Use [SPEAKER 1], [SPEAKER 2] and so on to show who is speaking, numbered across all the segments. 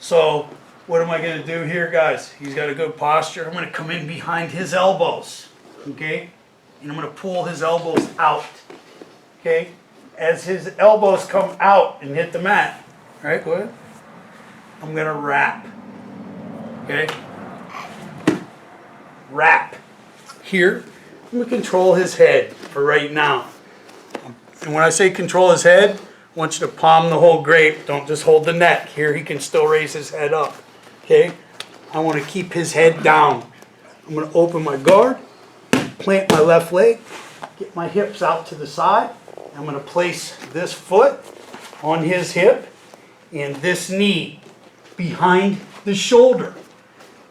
[SPEAKER 1] So what am I going to do here, guys? He's got a good posture. I'm going to come in behind his elbows, okay? And I'm going to pull his elbows out, okay? As his elbows come out and hit the mat, all right, go ahead. I'm going to wrap, okay? Wrap. Here, I'm going to control his head for right now. And when I say control his head, I want you to palm the whole grape. Don't just hold the neck. Here he can still raise his head up. Okay? I want to keep his head down. I'm going to open my guard, plant my left leg, get my hips out to the side. I'm going to place this foot on his hip and this knee behind the shoulder.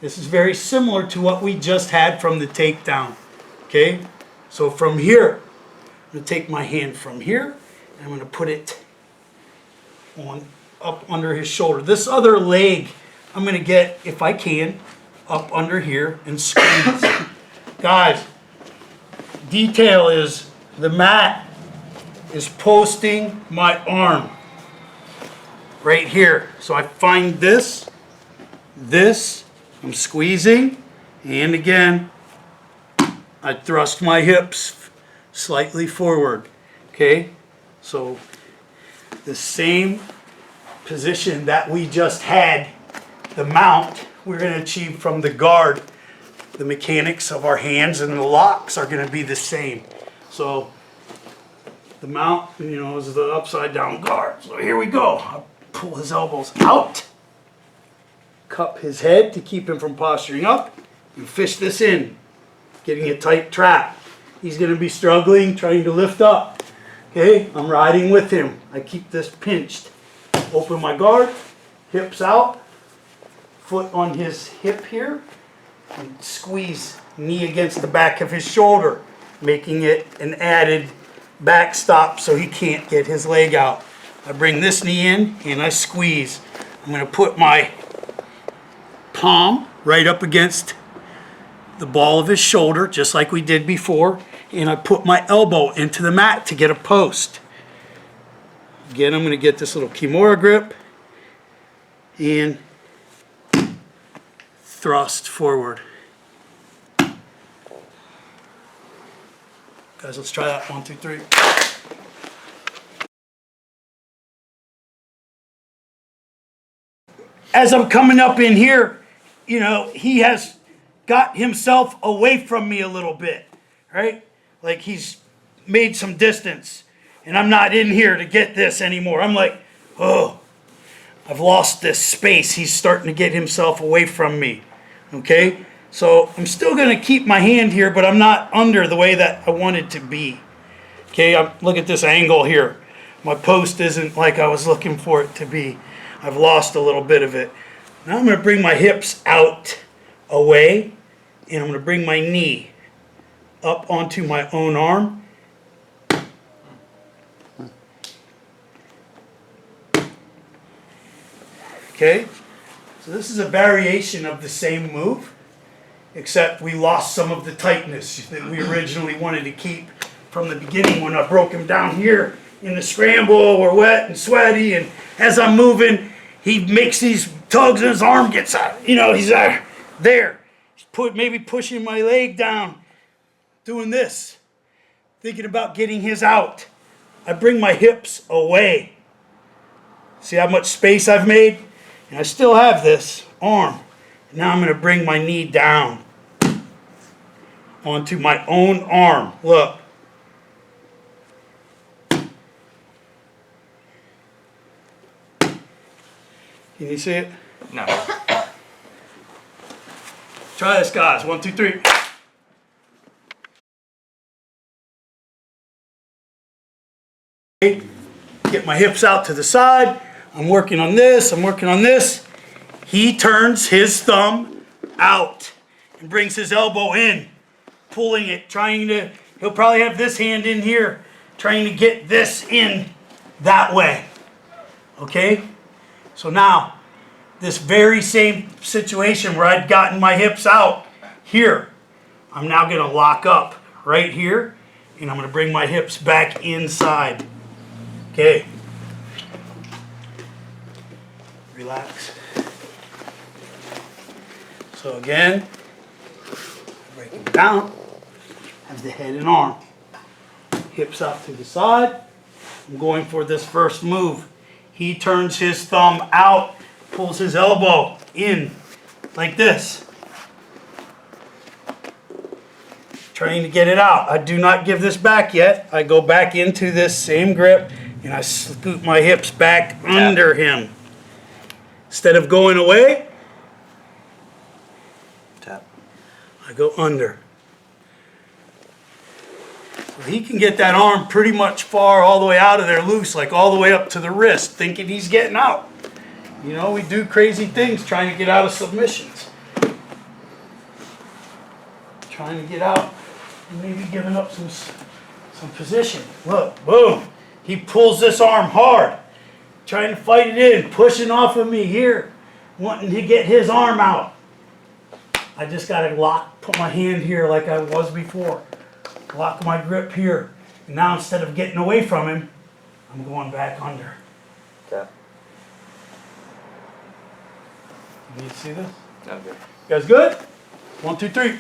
[SPEAKER 1] This is very similar to what we just had from the takedown. Okay? So from here, I'm going to take my hand from here and I'm going to put it on up under his shoulder. This other leg, I'm going to get, if I can, up under here and squeeze. Guys, detail is the mat is posting my arm right here. So I find this, I'm squeezing, and again, I thrust my hips slightly forward. Okay, so the same position that we just had, the mount, we're going to achieve from the guard. The mechanics of our hands and the locks are going to be the same. So the mount, you know, is the upside down guard. So here we go. I'll pull his elbows out, cup his head to keep him from posturing up, and fish this in, getting a tight trap. He's going to be struggling, trying to lift up. Okay, I'm riding with him. I keep this pinched. Open my guard, hips out, foot on his hip here, and squeeze knee against the back of his shoulder, making it an added backstop so he can't get his leg out. I bring this knee in and I squeeze. I'm going to put my palm right up against the ball of his shoulder, just like we did before, and I put my elbow into the mat to get a post. Again, I'm going to get this little Kimura grip and thrust forward. Guys, let's try that. 1, 2, 3. As I'm coming up in here, you know, he has got himself away from me a little bit, right? Like he's made some distance, and I'm not in here to get this anymore. I'm like, oh, I've lost this space. He's starting to get himself away from me, okay? So I'm still going to keep my hand here, but I'm not under the way that I want it to be. Okay, look at this angle here. My post isn't like I was looking for it to be. I've lost a little bit of it. Now I'm going to bring my hips out, away, and I'm going to bring my knee up onto my own arm. Okay, so this is a variation of the same move, except we lost some of the tightness that we originally wanted to keep from the beginning when I broke him down here in the scramble. We're wet and sweaty, and as I'm moving, he makes these tugs and his arm gets out. You know, he's there. He's maybe pushing my leg down, doing this, thinking about getting his out. I bring my hips away. See how much space I've made? And I still have this arm. Now I'm going to bring my knee down onto my own arm. Look. Can you see it?
[SPEAKER 2] No.
[SPEAKER 1] Try this, guys. 1, 2, 3. Get my hips out to the side. I'm working on this. I'm working on this. He turns his thumb out and brings his elbow in, pulling it, he'll probably have this hand in here, trying to get this in that way. Okay? So now, this very same situation where I'd gotten my hips out here, I'm now going to lock up right here, and I'm going to bring my hips back inside. Okay. Relax. So again, break him down, have the head and arm. Hips out to the side. I'm going for this first move. He turns his thumb out, pulls his elbow in like this. Trying to get it out. I do not give this back yet. I go back into this same grip and I scoot my hips back under him. Instead of going away,
[SPEAKER 2] Tap.
[SPEAKER 1] I go under. So he can get that arm pretty much far all the way out of there loose, like all the way up to the wrist, thinking he's getting out. You know, we do crazy things trying to get out of submissions. Trying to get out and maybe giving up some position. Look, boom. He pulls this arm hard, trying to fight it in, pushing off of me here, wanting to get his arm out. I just got to put my hand here like I was before. Lock my grip here. And now instead of getting away from him, I'm going back under.
[SPEAKER 2] Tap.
[SPEAKER 1] You need to see this?
[SPEAKER 2] Okay.
[SPEAKER 1] You guys good? 1, 2, 3.